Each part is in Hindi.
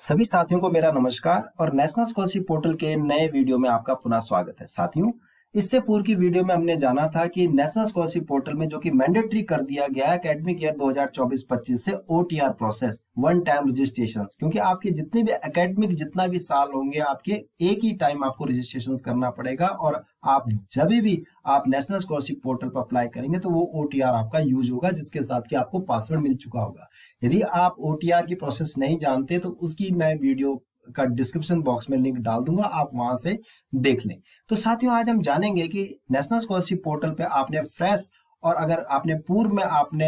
सभी साथियों को मेरा नमस्कार और नेशनल स्कॉलरशिप पोर्टल के नए वीडियो में आपका पुनः स्वागत है। साथियों, इससे पूर्व की वीडियो में हमने जाना था कि नेशनल स्कॉलरशिप पोर्टल में जो कि मैंडेटरी कर दिया गया है एकेडमिक ईयर 2024-25 से OTR process one time registration, क्योंकि आपके जितने भी एकेडमिक जितना भी साल होंगे आपके एक ही टाइम आपको रजिस्ट्रेशन करना पड़ेगा और आप जब भी आप नेशनल स्कॉलरशिप पोर्टल पर अप्लाई करेंगे तो वो ओटीआर आपका यूज होगा, जिसके साथ कि आपको पासवर्ड मिल चुका होगा। यदि आप ओटीआर की प्रोसेस नहीं जानते तो उसकी मैं वीडियो का डिस्क्रिप्शन बॉक्स में लिंक डाल दूंगा, आप वहां से देख लें। तो साथियों, आज हम जानेंगे कि नेशनल स्कॉलरशिप पोर्टल पे आपने फ्रेश और अगर आपने पूर्व में आपने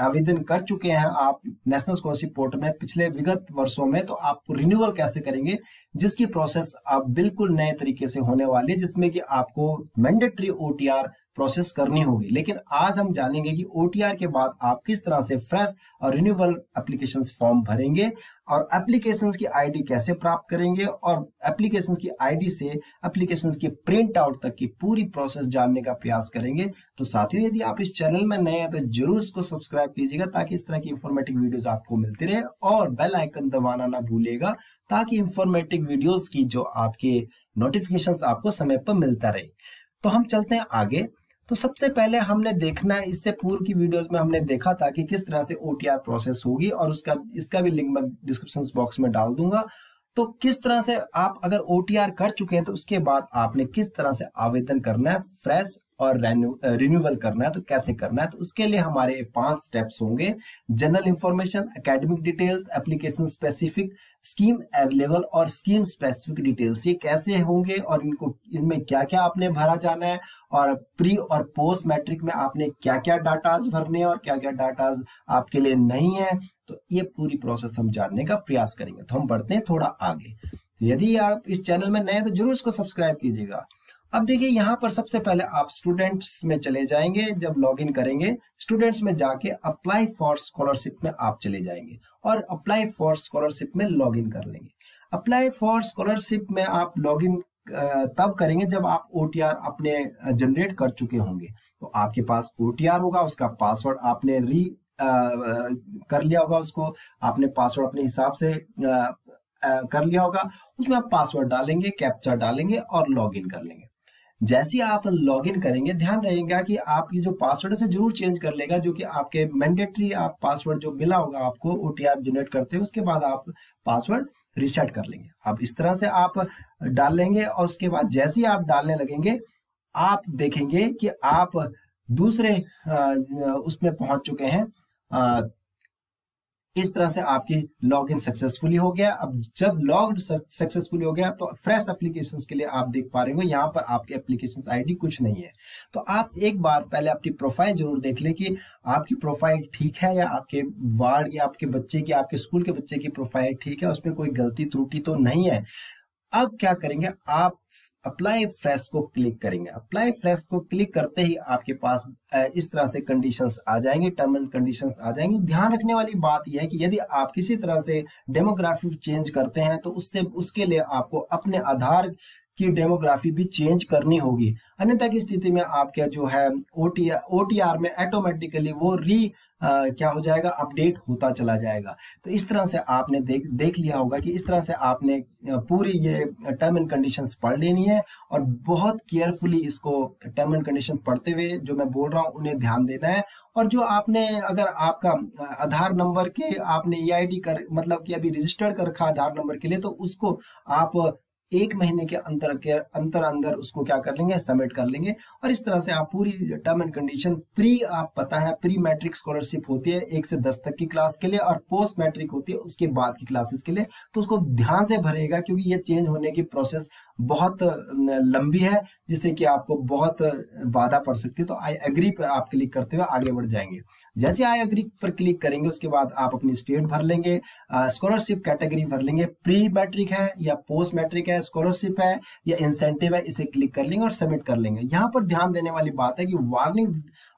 आवेदन कर चुके हैं आप नेशनल स्कॉलरशिप पोर्टल में पिछले विगत वर्षों में, तो आप रिन्यूअल कैसे करेंगे, जिसकी प्रोसेस आप बिल्कुल नए तरीके से होने वाली है, जिसमें कि आपको मैंडेटरी ओटीआर प्रोसेस करनी होगी। लेकिन आज हम जानेंगे कि ओटीआर के बाद आप किस तरह से फ्रेश और रिन्यूअल एप्लीकेशन फॉर्म भरेंगे और एप्लीकेशंस की आईडी कैसे प्राप्त करेंगे और एप्लीकेशंस की आईडी से एप्लीकेशंस की प्रिंट आउट तक की पूरी प्रोसेस जानने का प्रयास करेंगे। तो साथियों, यदि आप इस चैनल में नए हैं तो जरूर इसको सब्सक्राइब कीजिएगा ताकि इस तरह की इंफॉर्मेटिव वीडियोस आपको मिलती रहे और बेल आइकन दबाना ना भूलिएगा ताकि इंफॉर्मेटिव वीडियोस की जो आपके नोटिफिकेशंस आपको समय पर मिलता रहे। तो हम चलते हैं आगे। तो सबसे पहले हमने देखना है, इससे पूर्व की वीडियोस में हमने देखा था कि किस तरह से ओटीआर प्रोसेस होगी और इसका भी लिंक मैं डिस्क्रिप्शन बॉक्स में डाल दूंगा। तो किस तरह से आप अगर ओटीआर कर चुके हैं तो उसके बाद आपने किस तरह से आवेदन करना है, फ्रेश और रिन्यूअल करना है, तो कैसे करना है। तो उसके लिए हमारे 5 स्टेप्स होंगे: general information, academic details, application specific, scheme available और स्कीम स्पेसिफिक डिटेल्स। ये कैसे होंगे और इनमें क्या क्या आपने भरा जाना है और प्री और पोस्ट मैट्रिक में आपने क्या क्या डाटाज भरने हैं और क्या क्या डाटाज आपके लिए नहीं है। तो ये पूरी प्रोसेस हम जानने का प्रयास करेंगे। तो हम बढ़ते हैं थोड़ा आगे। यदि आप इस चैनल में नए हैं तो जरूर इसको सब्सक्राइब कीजिएगा। अब देखिए, यहाँ पर सबसे पहले आप स्टूडेंट्स में चले जाएंगे। जब लॉगिन करेंगे स्टूडेंट्स में जाके अप्लाई फॉर स्कॉलरशिप में आप चले जाएंगे और अप्लाई फॉर स्कॉलरशिप में लॉगिन कर लेंगे। अप्लाई फॉर स्कॉलरशिप में आप लॉगिन तब करेंगे जब आप ओटीआर अपने जनरेट कर चुके होंगे। तो आपके पास ओटीआर होगा, उसका पासवर्ड आपने कर लिया होगा, उसको आपने पासवर्ड अपने हिसाब से कर लिया होगा। उसमें आप पासवर्ड डालेंगे, कैप्चा डालेंगे और लॉगिन कर लेंगे। जैसे ही आप लॉगिन करेंगे, ध्यान रहेगा कि आपकी जो पासवर्ड है उसे जरूर चेंज कर लेगा, जो कि आपके मैंडेटरी आप पासवर्ड जो मिला होगा आपको ओटीआर जनरेट करते हुए, उसके बाद आप पासवर्ड रिसेट कर लेंगे। अब इस तरह से आप डाल लेंगे और उसके बाद जैसे ही आप डालने लगेंगे आप देखेंगे कि आप दूसरे उसमें पहुंच चुके हैं। इस तरह से आपकी लॉगिन सक्सेसफुली हो गया। अब जब लॉग सक्सेसफुली हो गया तो फ्रेश एप्लीकेशंस के लिए आप देख पा रहे हो यहाँ पर आपके एप्लीकेशन आईडी कुछ नहीं है। तो आप एक बार पहले अपनी प्रोफाइल जरूर देख लें कि आपकी प्रोफाइल ठीक है या आपके वार्ड या आपके बच्चे की, आपके स्कूल के बच्चे की प्रोफाइल ठीक है, उसमें कोई गलती त्रुटि तो नहीं है। अब क्या करेंगे, आप अप्लाई फ्रेश को क्लिक करेंगे। अप्लाई फ्रेश को क्लिक करते ही आपके पास इस तरह से कंडीशंस आ जाएंगे, टर्म एंड कंडीशंस आ जाएंगे। ध्यान रखने वाली बात यह है कि यदि आप किसी तरह से डेमोग्राफी चेंज करते हैं तो उसके लिए आपको अपने आधार की डेमोग्राफी भी चेंज करनी होगी, अन्यथा की स्थिति में आपका जो है ओटीआर में ऑटोमेटिकली वो क्या हो जाएगा, अपडेट होता चला जाएगा। तो इस तरह से आपने देख लिया होगा कि इस तरह से आपने पूरी ये टर्म एंड कंडीशंस पढ़ लेनी है और बहुत केयरफुली इसको टर्म एंड कंडीशन पढ़ते हुए जो मैं बोल रहा हूँ उन्हें ध्यान देना है। और जो आपने अगर आपका आधार नंबर के आपने ईआईडी मतलब कि अभी रजिस्टर्ड कर रखा आधार नंबर के लिए, तो उसको आप 1 महीने के अंदर उसको क्या कर लेंगे, सबमिट कर लेंगे। और इस तरह से आप पूरी टर्म एंड कंडीशन आप पता है प्री मैट्रिक स्कॉलरशिप होती है 1 से 10 तक की क्लास के लिए और पोस्ट मैट्रिक होती है उसके बाद की क्लासेस के लिए। तो उसको ध्यान से भरेगा क्योंकि ये चेंज होने की प्रोसेस बहुत लंबी है, जिससे कि आपको बहुत बाधा पड़ सकती है। तो आई एग्री पर आप क्लिक करते हुए आगे बढ़ जाएंगे। जैसे आई एग्री पर क्लिक करेंगे उसके बाद आप अपनी स्टेट भर लेंगे, स्कॉलरशिप कैटेगरी भर लेंगे, प्री मैट्रिक है या पोस्ट मैट्रिक है, स्कॉलरशिप है या इंसेंटिव है, इसे क्लिक कर लेंगे और सबमिट कर लेंगे। यहाँ पर ध्यान देने वाली बात है कि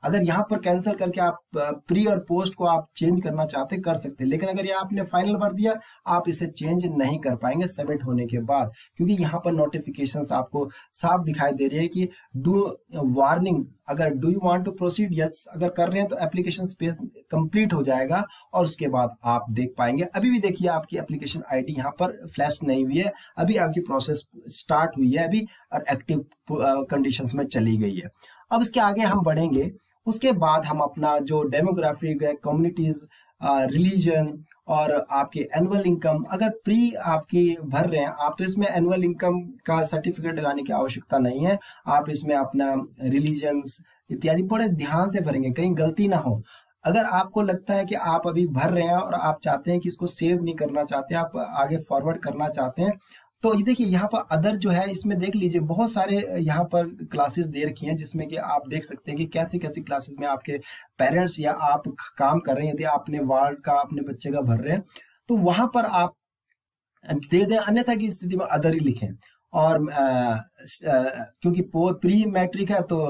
अगर यहाँ पर कैंसिल करके आप प्री और पोस्ट को आप चेंज करना चाहते कर सकते हैं, लेकिन अगर ये आपने फाइनल भर दिया आप इसे चेंज नहीं कर पाएंगे सबमिट होने के बाद, क्योंकि यहाँ पर नोटिफिकेशंस आपको साफ दिखाई दे रही है कि डू वार्निंग, अगर do you want to proceed, yes अगर कर रहे हैं तो एप्लीकेशन पेज कंप्लीट हो जाएगा और उसके बाद आप देख पाएंगे। अभी भी देखिए आपकी एप्लीकेशन आईडी यहाँ पर फ्लैश नहीं हुई है, अभी आपकी प्रोसेस स्टार्ट हुई है अभी और एक्टिव कंडीशंस में चली गई है। अब इसके आगे हम बढ़ेंगे, उसके बाद हम अपना जो डेमोग्राफिक है, कम्युनिटीज, रिलीजन और आपके एनुअल इनकम, अगर प्री आपकी भर रहे हैं आप तो इसमें एनुअल इनकम का सर्टिफिकेट लगाने की आवश्यकता नहीं है। आप इसमें अपना रिलीजन्स इत्यादि बड़े ध्यान से भरेंगे, कहीं गलती ना हो। अगर आपको लगता है कि आप अभी भर रहे हैं और आप चाहते हैं कि इसको सेव नहीं करना चाहते, आप आगे फॉरवर्ड करना चाहते हैं, तो ये देखिए यहाँ पर अदर जो है इसमें देख लीजिए बहुत सारे यहाँ पर क्लासेस दे रखी हैं, जिसमें कि आप देख सकते हैं कि कैसी कैसी क्लासेस में आपके पेरेंट्स या आप काम कर रहे हैं, यदि आपने वार्ड का अपने बच्चे का भर रहे हैं तो वहां पर आप दे दें, अन्यथा की स्थिति में अदर ही लिखें। और क्योंकि प्री मैट्रिक है तो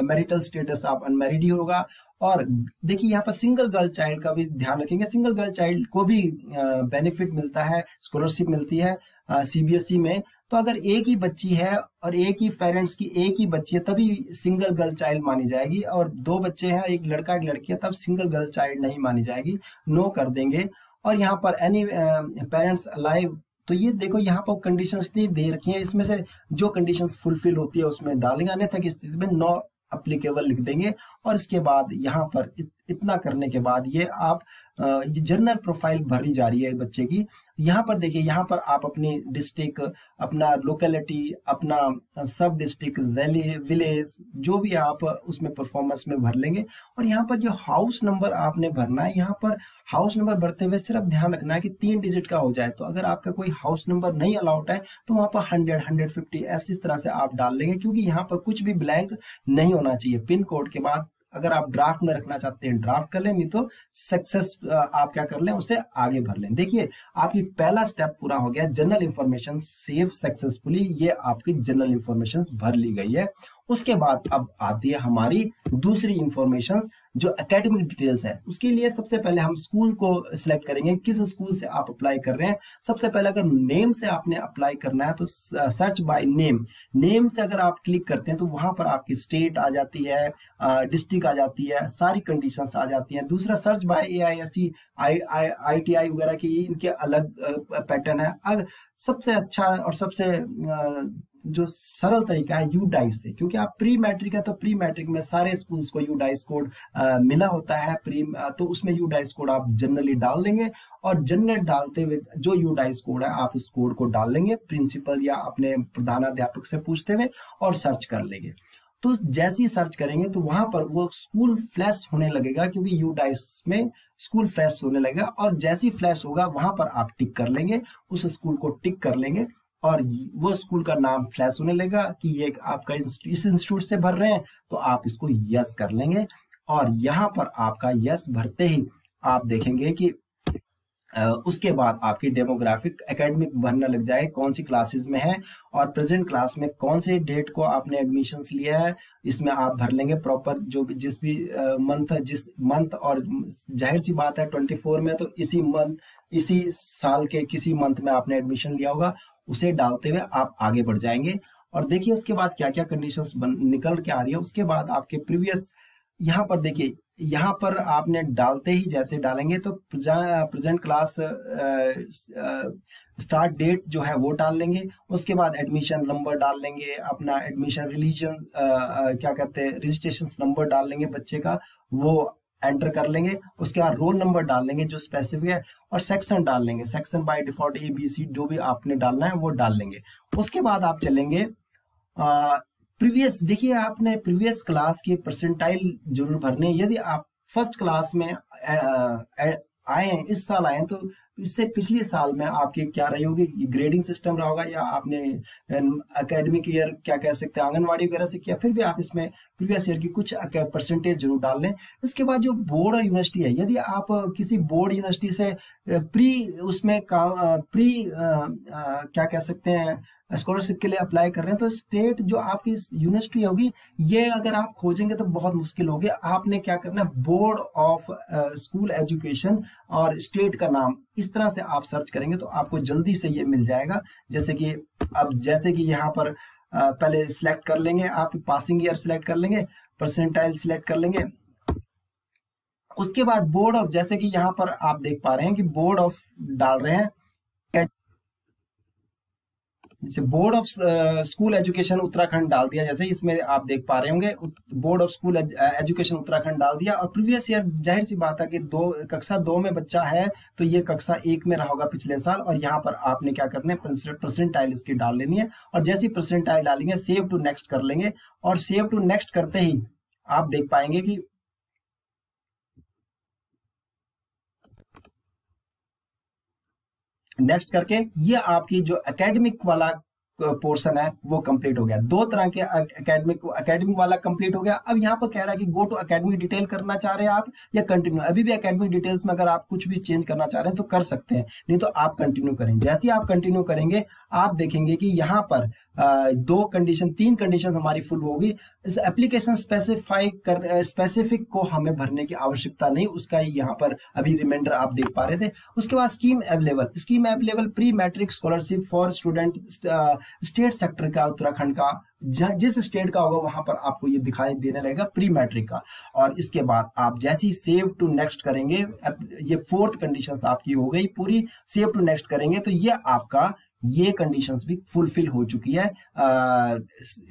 मैरिटल स्टेटस आप अनमैरिड ही होगा। और देखिए यहाँ पर सिंगल गर्ल चाइल्ड का भी ध्यान रखेंगे, सिंगल गर्ल चाइल्ड को भी बेनिफिट मिलता है, स्कॉलरशिप मिलती है सीबीएसई में। तो अगर एक ही बच्ची है और एक ही पेरेंट्स की एक ही बच्ची है तभी सिंगल गर्ल चाइल्ड मानी जाएगी, और दो बच्चे हैं एक लड़का एक लड़की है तब सिंगल गर्ल चाइल्ड नहीं मानी जाएगी, नो कर देंगे। और यहाँ पर एनी पेरेंट्स अलाइव, तो ये देखो यहाँ पर कंडीशंस नहीं दे रखी हैं, इसमें से जो कंडीशंस फुलफिल होती है उसमें डालेंगे, अन्यथा की स्थिति में नो अप्लीकेबल लिख देंगे। और इसके बाद यहाँ पर इतना करने के बाद ये आप ये जनरल प्रोफाइल भरी जा रही है बच्चे की। यहाँ पर देखिए, यहाँ पर आप अपनी डिस्ट्रिक्ट, अपना लोकेलिटी, अपना सब डिस्ट्रिक्ट, विलेज, जो भी आप उसमें परफॉर्मेंस में भर लेंगे। और यहाँ पर जो हाउस नंबर आपने भरना है, यहाँ पर हाउस नंबर भरते हुए सिर्फ ध्यान रखना है कि 3 डिजिट का हो जाए। तो अगर आपका कोई हाउस नंबर नहीं अलाउड है तो वहां पर 100, 150 ऐसी तरह से आप डाल लेंगे, क्योंकि यहाँ पर कुछ भी ब्लैंक नहीं होना चाहिए। पिन कोड के बाद अगर आप ड्राफ्ट में रखना चाहते हैं ड्राफ्ट कर लें, नहीं तो सक्सेस आप क्या कर लें, उसे आगे भर लें। देखिए आपकी पहला स्टेप पूरा हो गया, जनरल इंफॉर्मेशन सेव सक्सेसफुली, ये आपकी जनरल इंफॉर्मेशन भर ली गई है। उसके बाद अब आती है हमारी दूसरी इंफॉर्मेशन जो एकेडमिक डिटेल्स है। उसके लिए सबसे पहले हम स्कूल को सिलेक्ट करेंगे, किस स्कूल से आप अप्लाई कर रहे हैं। सबसे पहले अगर नेम से आपने अप्लाई करना है तो सर्च बाय नेम, नेम से अगर आप क्लिक करते हैं तो वहां पर आपकी स्टेट आ जाती है, डिस्ट्रिक्ट आ जाती है, सारी कंडीशंस आ जाती हैं। दूसरा सर्च बाय AISC, ITI वगैरह की इनके अलग पैटर्न है। अगर सबसे अच्छा और सबसे जो सरल तरीका है यूडाइस से, क्योंकि आप प्री मैट्रिक है तो प्री मैट्रिक में सारे स्कूल्स को यूडाइस कोड मिला होता है प्री, तो उसमें यूडाइस कोड आप जनरली डाल देंगे। और जनरल डालते हुए जो यूडाइस कोड है आप उस कोड को डाल लेंगे प्रिंसिपल या अपने प्रधानाध्यापक से पूछते हुए और सर्च कर लेंगे। तो जैसे ही सर्च करेंगे तो वहां पर वो स्कूल फ्लैश होने लगेगा, क्योंकि यूडाइस में स्कूल फ्लैश होने लगेगा। और जैसे ही फ्लैश होगा वहां पर आप टिक कर लेंगे, उस स्कूल को टिक कर लेंगे और वो स्कूल का नाम फ्लैश होने लगेगा कि ये आपका इस इंस्टीट्यूट से भर रहे हैं, तो आप इसको यस कर लेंगे। और यहाँ पर आपका यस भरते ही आप देखेंगे कि उसके बाद आपकी डेमोग्राफिक एकेडमिक भरना लग जाए, कौन सी क्लासेस में है और प्रेजेंट क्लास में कौन से डेट को आपने एडमिशंस लिया है। इसमें आप भर लेंगे प्रॉपर जो भी जिस भी जिस मंथ, और जाहिर सी बात है 24 में तो इसी साल के किसी मंथ में आपने एडमिशन लिया होगा, उसे डालते हुए आप आगे बढ़ जाएंगे। और देखिए उसके बाद क्या क्या कंडीशंस निकल के आ रही है। उसके बाद आपके प्रीवियस, यहाँ पर देखिए, यहाँ पर आपने डालते ही जैसे डालेंगे तो प्रेजेंट क्लास स्टार्ट डेट जो है वो डाल लेंगे। उसके बाद एडमिशन नंबर डाल लेंगे, अपना एडमिशन रिलीजन क्या कहते हैं रजिस्ट्रेशन नंबर डाल लेंगे बच्चे का, वो एंटर कर लेंगे। उसके बाद रोल नंबर डाल लेंगे जो स्पेसिफिक है, और सेक्शन डाल लेंगे, सेक्शन बाय डिफॉल्ट ABC जो भी आपने डालना है वो डाल लेंगे। उसके बाद आप चलेंगे प्रीवियस, देखिए आपने प्रीवियस क्लास की परसेंटाइल जरूर भरने। यदि आप फर्स्ट क्लास में आए हैं, इस साल आए हैं, तो इससे पिछले साल में आपकी क्या रही होगी, ग्रेडिंग सिस्टम रहा होगा, या आपने एकेडमिक ईयर क्या कह सकते हैं आंगनवाड़ी वगैरह से किया, फिर भी आप इसमें प्रीवियस ईयर की कुछ परसेंटेज जरूर डाल लें। इसके बाद जो बोर्ड और यूनिवर्सिटी है, यदि आप किसी बोर्ड यूनिवर्सिटी से प्री उसमें प्री क्या कह सकते हैं स्कॉलरशिप के लिए अप्लाई कर रहे हैं, तो स्टेट जो आपकी यूनिवर्सिटी होगी, ये अगर आप खोजेंगे तो बहुत मुश्किल होगी। आपने क्या करना है, बोर्ड ऑफ स्कूल एजुकेशन और स्टेट का नाम इस तरह से आप सर्च करेंगे तो आपको जल्दी से ये मिल जाएगा। जैसे कि यहाँ पर पहले सिलेक्ट कर लेंगे, आप पासिंग ईयर सिलेक्ट कर लेंगे, परसेंटाइल सिलेक्ट कर लेंगे, उसके बाद बोर्ड ऑफ, जैसे कि यहाँ पर आप देख पा रहे हैं कि बोर्ड ऑफ डाल रहे हैं, जैसे board of school education Uttarakhand डाल दिया, जैसे इसमें आप देख पा रहे होंगे board of school education Uttarakhand डाल दिया। और प्रीवियस ईयर जाहिर सी बात है कि कक्षा 2 में बच्चा है तो ये कक्षा 1 में रहा होगा पिछले साल, और यहाँ पर आपने क्या करना है, परसेंटाइल इसकी डाल लेनी है। और जैसी परसेंटाइल डालेंगे सेव टू नेक्स्ट कर लेंगे, और सेव टू नेक्स्ट करते ही आप देख पाएंगे कि नेक्स्ट करके ये आपकी जो एकेडमिक वाला पोर्शन है वो कंप्लीट हो गया। दो तरह के एकेडमिक वाला कंप्लीट हो गया। अब यहाँ पर कह रहा है कि गो टू एकेडमिक डिटेल करना चाह रहे हैं आप या कंटिन्यू। अभी भी एकेडमिक डिटेल्स में अगर आप कुछ भी चेंज करना चाह रहे हैं तो कर सकते हैं, नहीं तो आप कंटिन्यू करें। जैसे ही आप कंटिन्यू करेंगे आप देखेंगे कि यहाँ पर तीन कंडीशन हमारी फुल होगी। इस एप्लीकेशन स्पेसिफिक को हमें भरने की आवश्यकता नहीं, उसका यहाँ पर अभी रिमाइंडर आप देख पा रहे थे। उसके बाद scheme available pre matric scholarship for student state sector का, उत्तराखंड का, जिस स्टेट का होगा वहां पर आपको ये दिखाई देने लगेगा प्री मैट्रिक का। और इसके बाद आप जैसे ही सेव टू नेक्स्ट करेंगे, ये फोर्थ कंडीशन आपकी हो गई पूरी। सेव टू नेक्स्ट करेंगे तो ये आपका ये कंडीशंस भी फुलफिल हो चुकी है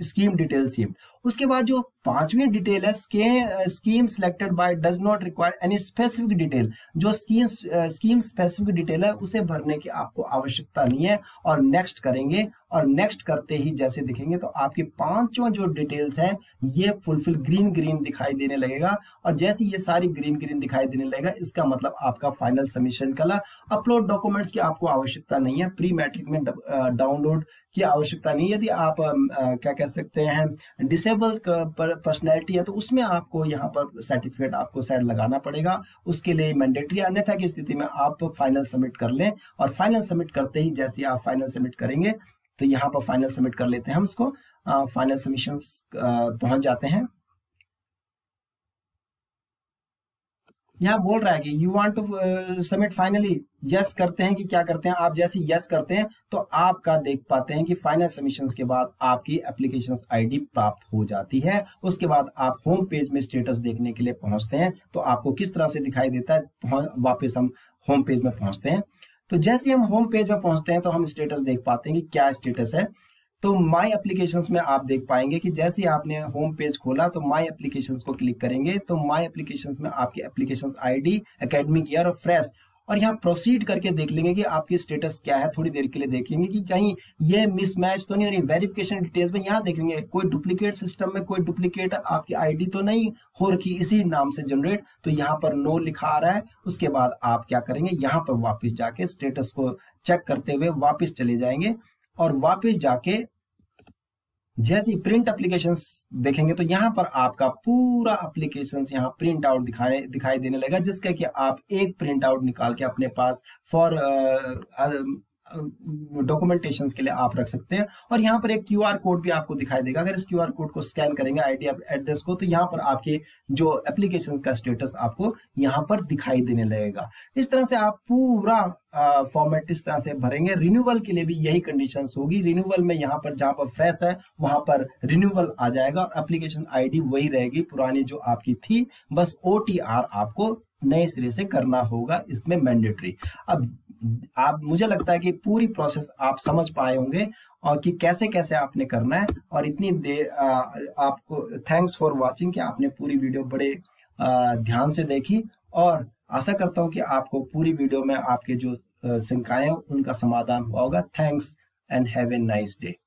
स्कीम डिटेल सेव। उसके बाद जो पांचवी डिटेल है, scheme selected by does not require any specific detail, जो स्कीम स्पेसिफिक डिटेल है उसे भरने की आपको आवश्यकता नहीं है। और नेक्स्ट करेंगे, और नेक्स्ट करते ही जैसे दिखेंगे तो आपके पांचों जो डिटेल्स हैं ये फुलफिल ग्रीन दिखाई देने लगेगा। और जैसे ये सारी ग्रीन दिखाई देने लगेगा इसका मतलब आपका फाइनल सबमिशन कला। अपलोड डॉक्यूमेंट्स की आपको आवश्यकता नहीं है, प्री मैट्रिक में डाउनलोड की आवश्यकता नहीं। यदि आप क्या कह सकते हैं डिसेबल पर्सनैलिटी है तो उसमें आपको यहाँ पर सर्टिफिकेट आपको शायद लगाना पड़ेगा, उसके लिए मैंडेटरी। अन्यथा की स्थिति में आप फाइनल सबमिट कर लें। और फाइनल सबमिट करते ही जैसे आप फाइनल सबमिट करेंगे तो यहाँ पर फाइनल सबमिट कर लेते हैं हम इसको, फाइनल सबमिशन पहुंच जाते हैं। यहाँ बोल रहा है कि you want to submit finally, yes करते हैं कि क्या करते हैं आप। जैसे यस करते हैं तो आपका देख पाते हैं कि फाइनल सबमिशंस के बाद आपकी एप्लीकेशन आईडी प्राप्त हो जाती है। उसके बाद आप होम पेज में स्टेटस देखने के लिए पहुंचते हैं तो आपको किस तरह से दिखाई देता है। वापस हम होम पेज में पहुंचते हैं, तो जैसे हम होम पेज में पहुंचते हैं तो हम स्टेटस देख पाते हैं कि क्या स्टेटस है। तो माई एप्लीकेशंस में आप देख पाएंगे कि जैसे आपने होम पेज खोला तो माई एप्लीकेशंस को क्लिक करेंगे तो माई एप्लीकेशंस में आपकी एप्लीकेशन आईडी, एकेडमिक ईयर और फ्रेश, और यहाँ प्रोसीड करके देख लेंगे कि आपकी स्टेटस क्या है। थोड़ी देर के लिए देखेंगे कि कहीं ये मिसमैच तो नहीं हो रही। वेरिफिकेशन डिटेल्स में यहाँ देखेंगे कोई डुप्लीकेट सिस्टम में कोई डुप्लीकेट आपकी आईडी तो नहीं हो रखी इसी नाम से जनरेट, तो यहाँ पर नो लिखा आ रहा है। उसके बाद आप क्या करेंगे, यहाँ पर वापस जाके स्टेटस को चेक करते हुए वापस चले जाएंगे और वापस जाके जैसे प्रिंट एप्लीकेशंस देखेंगे तो यहाँ पर आपका पूरा एप्लीकेशंस यहाँ प्रिंट आउट दिखाई देने लगेगा, जिसका कि आप एक प्रिंट आउट निकाल के अपने पास फॉर डॉक्यूमेंटेशन के लिए आप रख सकते हैं। और यहाँ पर एक क्यूआर कोड भी आपको दिखाई देगा। अगर इस क्यूआर कोड को स्कैन करेंगे आईडी एड्रेस को तो यहाँ पर आपके जो एप्लीकेशन का स्टेटस आपको यहाँ पर दिखाई देने लगेगा। इस तरह से आप पूरा फॉर्मेट इस तरह से भरेंगे। रिन्यूअल के लिए भी यही कंडीशंस होगी। रिन्यूअल में यहाँ पर जहां पर फ्रेश है वहां पर रिन्यूअल आ जाएगा और एप्लीकेशन आईडी वही रहेगी पुरानी जो आपकी थी, बस ओटीआर आपको नए सिरे से करना होगा, इसमें मैंडेटरी। अब आप मुझे लगता है कि पूरी प्रोसेस आप समझ पाए होंगे और कि कैसे कैसे आपने करना है। और इतनी देर आपको थैंक्स फॉर वॉचिंग कि आपने पूरी वीडियो बड़े ध्यान से देखी, और आशा करता हूं कि आपको पूरी वीडियो में आपके जो शंकाएं उनका समाधान हुआ होगा। Thanks and have a nice day.